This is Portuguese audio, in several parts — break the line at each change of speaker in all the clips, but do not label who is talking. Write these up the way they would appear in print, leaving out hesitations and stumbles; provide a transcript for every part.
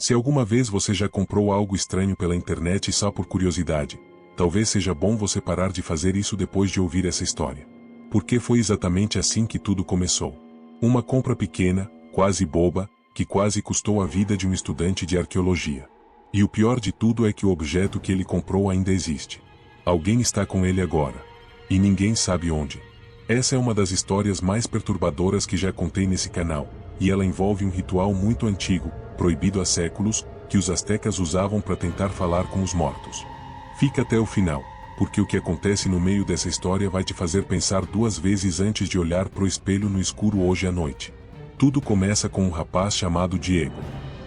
Se alguma vez você já comprou algo estranho pela internet só por curiosidade, talvez seja bom você parar de fazer isso depois de ouvir essa história. Porque foi exatamente assim que tudo começou. Uma compra pequena, quase boba, que quase custou a vida de um estudante de arqueologia. E o pior de tudo é que o objeto que ele comprou ainda existe. Alguém está com ele agora. E ninguém sabe onde. Essa é uma das histórias mais perturbadoras que já contei nesse canal, e ela envolve um ritual muito antigo, proibido há séculos, que os astecas usavam para tentar falar com os mortos. Fica até o final, porque o que acontece no meio dessa história vai te fazer pensar duas vezes antes de olhar pro espelho no escuro hoje à noite. Tudo começa com um rapaz chamado Diego.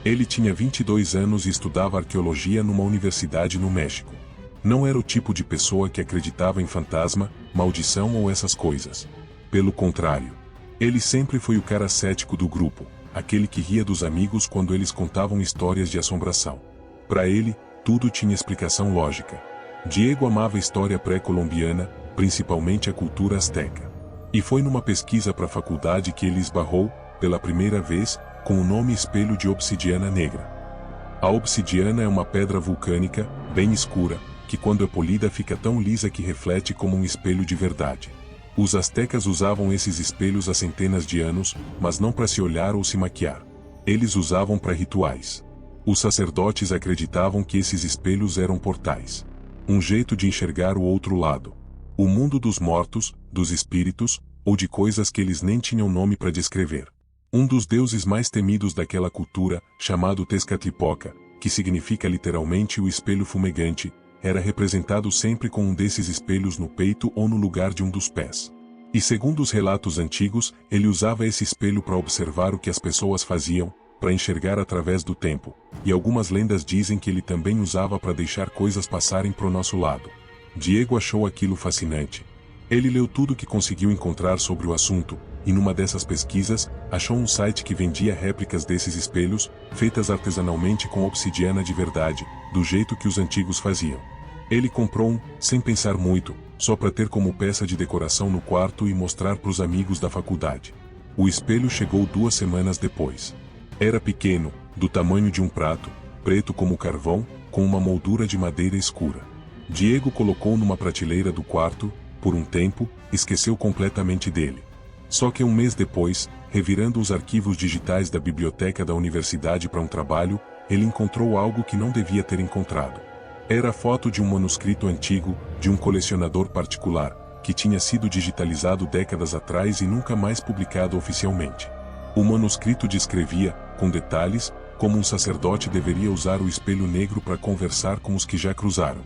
Ele tinha 22 anos e estudava arqueologia numa universidade no México. Não era o tipo de pessoa que acreditava em fantasma, maldição ou essas coisas. Pelo contrário. Ele sempre foi o cara cético do grupo, aquele que ria dos amigos quando eles contavam histórias de assombração. Para ele, tudo tinha explicação lógica. Diego amava a história pré-colombiana, principalmente a cultura asteca. E foi numa pesquisa para a faculdade que ele esbarrou, pela primeira vez, com o nome espelho de obsidiana negra. A obsidiana é uma pedra vulcânica, bem escura, que quando é polida fica tão lisa que reflete como um espelho de verdade. Os astecas usavam esses espelhos há centenas de anos, mas não para se olhar ou se maquiar. Eles usavam para rituais. Os sacerdotes acreditavam que esses espelhos eram portais. Um jeito de enxergar o outro lado. O mundo dos mortos, dos espíritos, ou de coisas que eles nem tinham nome para descrever. Um dos deuses mais temidos daquela cultura, chamado Tezcatlipoca, que significa literalmente o espelho fumegante, era representado sempre com um desses espelhos no peito ou no lugar de um dos pés. E segundo os relatos antigos, ele usava esse espelho para observar o que as pessoas faziam, para enxergar através do tempo, e algumas lendas dizem que ele também usava para deixar coisas passarem pro nosso lado. Diego achou aquilo fascinante. Ele leu tudo o que conseguiu encontrar sobre o assunto, e numa dessas pesquisas, achou um site que vendia réplicas desses espelhos, feitas artesanalmente com obsidiana de verdade, do jeito que os antigos faziam. Ele comprou um, sem pensar muito, só para ter como peça de decoração no quarto e mostrar para os amigos da faculdade. O espelho chegou 2 semanas depois. Era pequeno, do tamanho de um prato, preto como carvão, com uma moldura de madeira escura. Diego colocou numa prateleira do quarto, por um tempo, esqueceu completamente dele. Só que um mês depois, revirando os arquivos digitais da biblioteca da universidade para um trabalho, ele encontrou algo que não devia ter encontrado. Era a foto de um manuscrito antigo, de um colecionador particular, que tinha sido digitalizado décadas atrás e nunca mais publicado oficialmente. O manuscrito descrevia, com detalhes, como um sacerdote deveria usar o espelho negro para conversar com os que já cruzaram.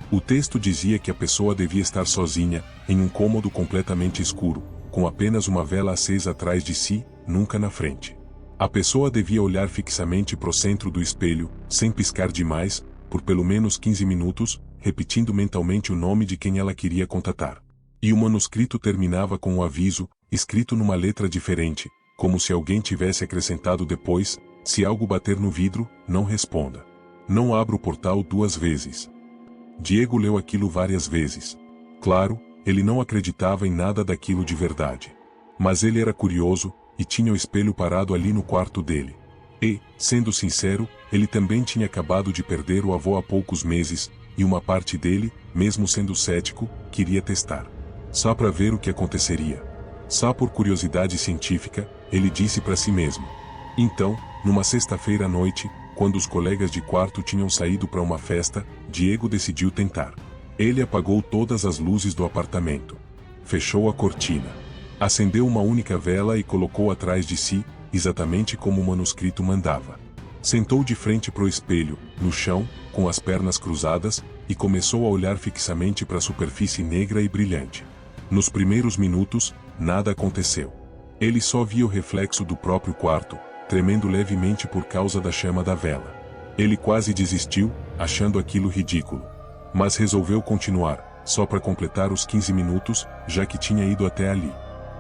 O texto dizia que a pessoa devia estar sozinha, em um cômodo completamente escuro, com apenas uma vela acesa atrás de si, nunca na frente. A pessoa devia olhar fixamente pro centro do espelho, sem piscar demais, por pelo menos 15 minutos, repetindo mentalmente o nome de quem ela queria contatar. E o manuscrito terminava com um aviso, escrito numa letra diferente, como se alguém tivesse acrescentado depois: se algo bater no vidro, não responda. Não abra o portal 2 vezes. Diego leu aquilo várias vezes. Claro, ele não acreditava em nada daquilo de verdade. Mas ele era curioso, e tinha o espelho parado ali no quarto dele. E, sendo sincero, ele também tinha acabado de perder o avô há poucos meses, e uma parte dele, mesmo sendo cético, queria testar. Só para ver o que aconteceria. Só por curiosidade científica, ele disse para si mesmo. Então, numa sexta-feira à noite, quando os colegas de quarto tinham saído para uma festa, Diego decidiu tentar. Ele apagou todas as luzes do apartamento. Fechou a cortina. Acendeu uma única vela e colocou atrás de si, exatamente como o manuscrito mandava. Sentou de frente pro espelho, no chão, com as pernas cruzadas, e começou a olhar fixamente para a superfície negra e brilhante. Nos primeiros minutos, nada aconteceu. Ele só via o reflexo do próprio quarto, tremendo levemente por causa da chama da vela. Ele quase desistiu, achando aquilo ridículo. Mas resolveu continuar, só para completar os 15 minutos, já que tinha ido até ali.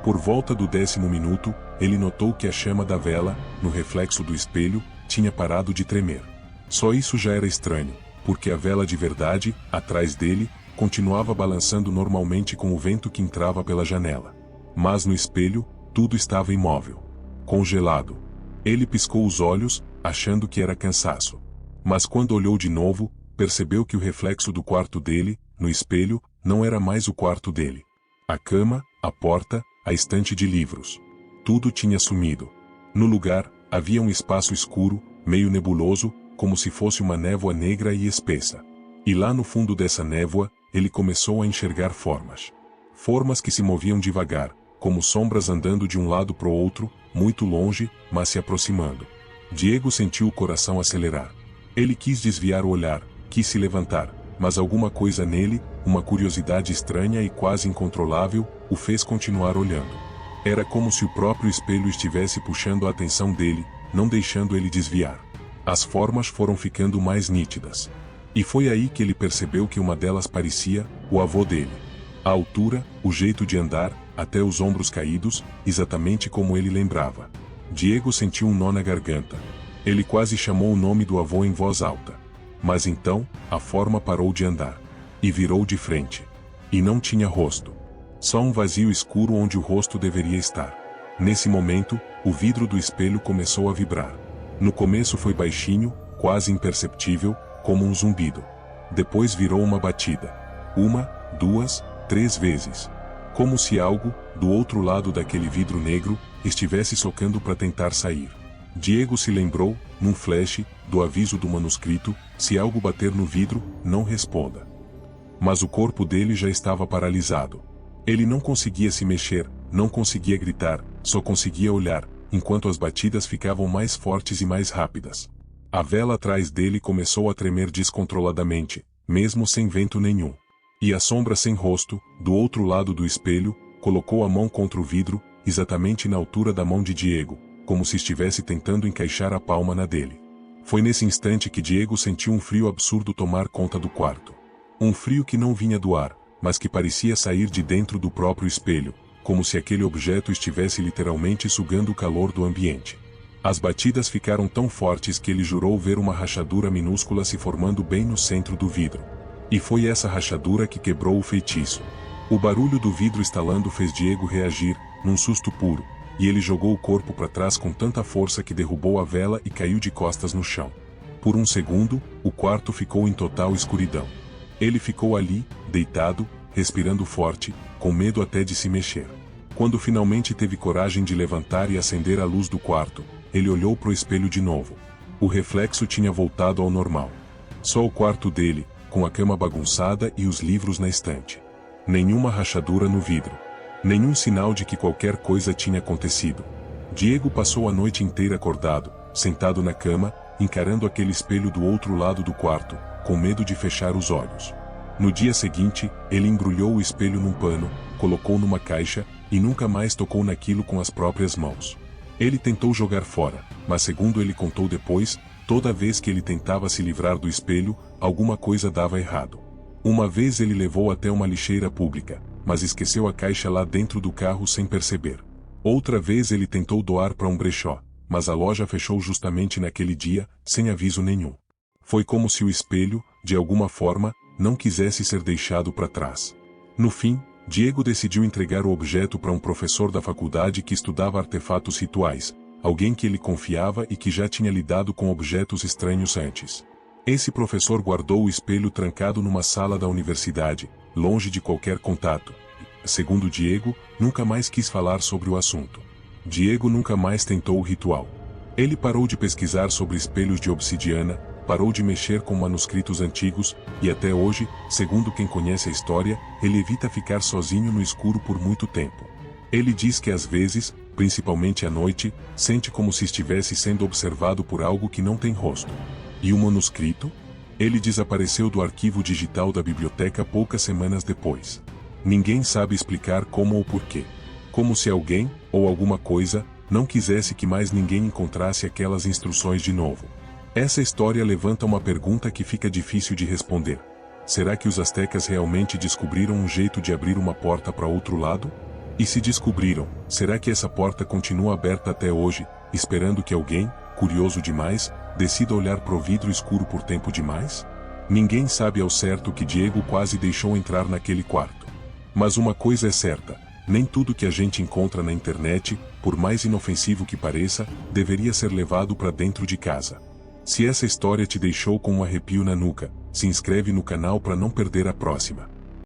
Por volta do 10º minuto, ele notou que a chama da vela, no reflexo do espelho, tinha parado de tremer. Só isso já era estranho, porque a vela de verdade, atrás dele, continuava balançando normalmente com o vento que entrava pela janela. Mas no espelho, tudo estava imóvel. Congelado. Ele piscou os olhos, achando que era cansaço. Mas quando olhou de novo, percebeu que o reflexo do quarto dele, no espelho, não era mais o quarto dele. A cama, a porta, a estante de livros. Tudo tinha sumido. No lugar, havia um espaço escuro, meio nebuloso, como se fosse uma névoa negra e espessa. E lá no fundo dessa névoa, ele começou a enxergar formas. Formas que se moviam devagar, como sombras andando de um lado para o outro, muito longe, mas se aproximando. Diego sentiu o coração acelerar. Ele quis desviar o olhar, quis se levantar, mas alguma coisa nele, uma curiosidade estranha e quase incontrolável, o fez continuar olhando. Era como se o próprio espelho estivesse puxando a atenção dele, não deixando ele desviar. As formas foram ficando mais nítidas. E foi aí que ele percebeu que uma delas parecia o avô dele. A altura, o jeito de andar, até os ombros caídos, exatamente como ele lembrava. Diego sentiu um nó na garganta. Ele quase chamou o nome do avô em voz alta. Mas então, a forma parou de andar. E virou de frente. E não tinha rosto. Só um vazio escuro onde o rosto deveria estar. Nesse momento, o vidro do espelho começou a vibrar. No começo foi baixinho, quase imperceptível, como um zumbido. Depois virou uma batida. 1, 2, 3 vezes. Como se algo, do outro lado daquele vidro negro, estivesse socando para tentar sair. Diego se lembrou, num flash, do aviso do manuscrito: se algo bater no vidro, não responda. Mas o corpo dele já estava paralisado. Ele não conseguia se mexer, não conseguia gritar, só conseguia olhar, enquanto as batidas ficavam mais fortes e mais rápidas. A vela atrás dele começou a tremer descontroladamente, mesmo sem vento nenhum. E a sombra sem rosto, do outro lado do espelho, colocou a mão contra o vidro, exatamente na altura da mão de Diego, como se estivesse tentando encaixar a palma na dele. Foi nesse instante que Diego sentiu um frio absurdo tomar conta do quarto. Um frio que não vinha do ar, mas que parecia sair de dentro do próprio espelho, como se aquele objeto estivesse literalmente sugando o calor do ambiente. As batidas ficaram tão fortes que ele jurou ver uma rachadura minúscula se formando bem no centro do vidro. E foi essa rachadura que quebrou o feitiço. O barulho do vidro estalando fez Diego reagir, num susto puro, e ele jogou o corpo para trás com tanta força que derrubou a vela e caiu de costas no chão. Por um segundo, o quarto ficou em total escuridão. Ele ficou ali, deitado, respirando forte, com medo até de se mexer. Quando finalmente teve coragem de levantar e acender a luz do quarto, ele olhou pro espelho de novo. O reflexo tinha voltado ao normal. Só o quarto dele, com a cama bagunçada e os livros na estante. Nenhuma rachadura no vidro. Nenhum sinal de que qualquer coisa tinha acontecido. Diego passou a noite inteira acordado, sentado na cama, encarando aquele espelho do outro lado do quarto, com medo de fechar os olhos. No dia seguinte, ele embrulhou o espelho num pano, colocou numa caixa, e nunca mais tocou naquilo com as próprias mãos. Ele tentou jogar fora, mas segundo ele contou depois, toda vez que ele tentava se livrar do espelho, alguma coisa dava errado. Uma vez ele levou até uma lixeira pública, mas esqueceu a caixa lá dentro do carro sem perceber. Outra vez ele tentou doar para um brechó, mas a loja fechou justamente naquele dia, sem aviso nenhum. Foi como se o espelho, de alguma forma, não quisesse ser deixado para trás. No fim, Diego decidiu entregar o objeto para um professor da faculdade que estudava artefatos rituais, alguém que ele confiava e que já tinha lidado com objetos estranhos antes. Esse professor guardou o espelho trancado numa sala da universidade, longe de qualquer contato. Segundo Diego, nunca mais quis falar sobre o assunto. Diego nunca mais tentou o ritual. Ele parou de pesquisar sobre espelhos de obsidiana, parou de mexer com manuscritos antigos, e até hoje, segundo quem conhece a história, ele evita ficar sozinho no escuro por muito tempo. Ele diz que às vezes, principalmente à noite, sente como se estivesse sendo observado por algo que não tem rosto. E o manuscrito? Ele desapareceu do arquivo digital da biblioteca poucas semanas depois. Ninguém sabe explicar como ou porquê. Como se alguém, ou alguma coisa, não quisesse que mais ninguém encontrasse aquelas instruções de novo. Essa história levanta uma pergunta que fica difícil de responder. Será que os astecas realmente descobriram um jeito de abrir uma porta para outro lado? E se descobriram, será que essa porta continua aberta até hoje, esperando que alguém, curioso demais, decida olhar pro vidro escuro por tempo demais? Ninguém sabe ao certo que Diego quase deixou entrar naquele quarto. Mas uma coisa é certa, Nem tudo que a gente encontra na internet, por mais inofensivo que pareça, deveria ser levado para dentro de casa. Se essa história te deixou com um arrepio na nuca, se inscreve no canal para não perder a próxima.